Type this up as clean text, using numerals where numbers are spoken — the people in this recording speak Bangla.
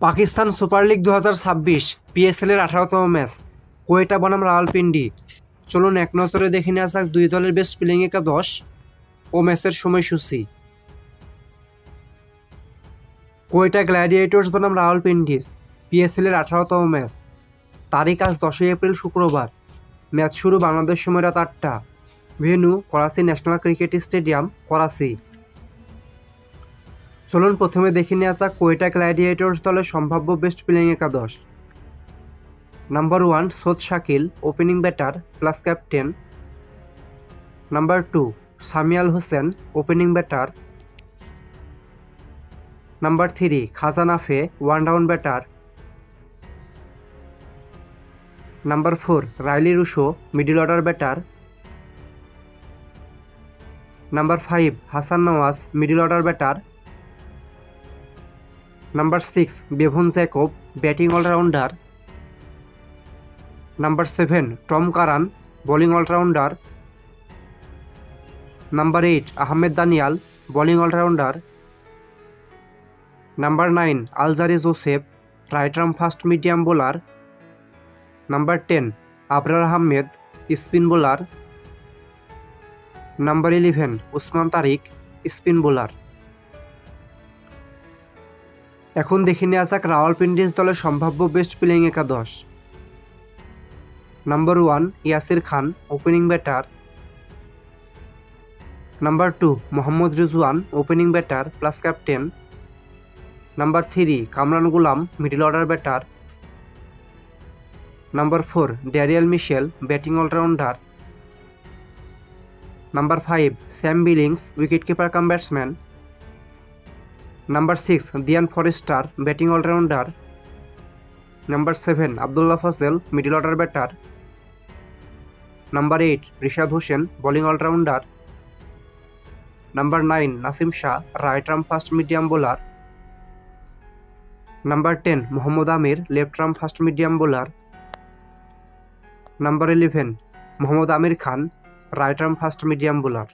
পাকিস্তান সুপার লিগ 2026 পিএসএল-এর 18তম ম্যাচ কোয়েটা বনাম রাওয়ালপিন্ডি। চলুন এক নজরে দেখে নেওয়া যাক দুই দলের বেস্ট প্লেইং একাদশ ও ম্যাচের সময়সূচি। কোয়েটা গ্ল্যাডিয়েটর্স বনাম রাওয়ালপিন্ডিজ পিএসএল-এর 18তম ম্যাচ। তারিখ আজ 10 এপ্রিল শুক্রবার। ম্যাচ শুরু বাংলাদেশ সময় রাত 8টা। Venue Karachi national cricket stadium, Karachi. চলুন প্রথমে দেখে নেওয়া যাক কোয়েটা গ্ল্যাডিয়েটর্স দলের সম্ভাব্য বেস্ট প্লেইং একাদশ। Number 1 Syed Shakil, opening batter plus captain. Number 2 Samiyal Hossain, opening batter. Number 3 Khawaja Nafay, one down batter. Number 4 Rilee Rossouw, middle order batter. Number 5 Hasan Nawaz, middle order batter. Number 6 Bevon Jacob, batting allrounder. Number 7 Tom Curran, bowling allrounder. Number 8 Ahmed Daniyal, bowling allrounder. Number 9 Alzarri Joseph, right arm fast medium bowler. Number 10 Abrar Ahmed, spin bowler. Number 11 Usman Tariq, spin bowler. এখন দেখে নেওয়া যাক রাওয়ালপিন্ডিজ দলের সম্ভাব্য বেস্ট প্লেইং একাদশ। Number 1 Yasir Khan, opening batter. Number 2 Mohammad Rizwan, opening batter plus captain. Number 3 Kamran Ghulam, middle order batter. Number 4 Daryl Mitchell, batting allrounder. Number 5 Sam Billings, wicket keeper কাম batsman. Number 6 Dian Forrester, batting allrounder. Number 7 Abdullah Fazal, middle order batter. Number 8 Rishad Hossain, bowling allrounder. Number 9 Naseem Shah, right arm fast medium bowler. Number 10 Mohammad Amir, left arm fast medium bowler. Number 11 Mohammad Amir Khan, right arm fast medium bowler.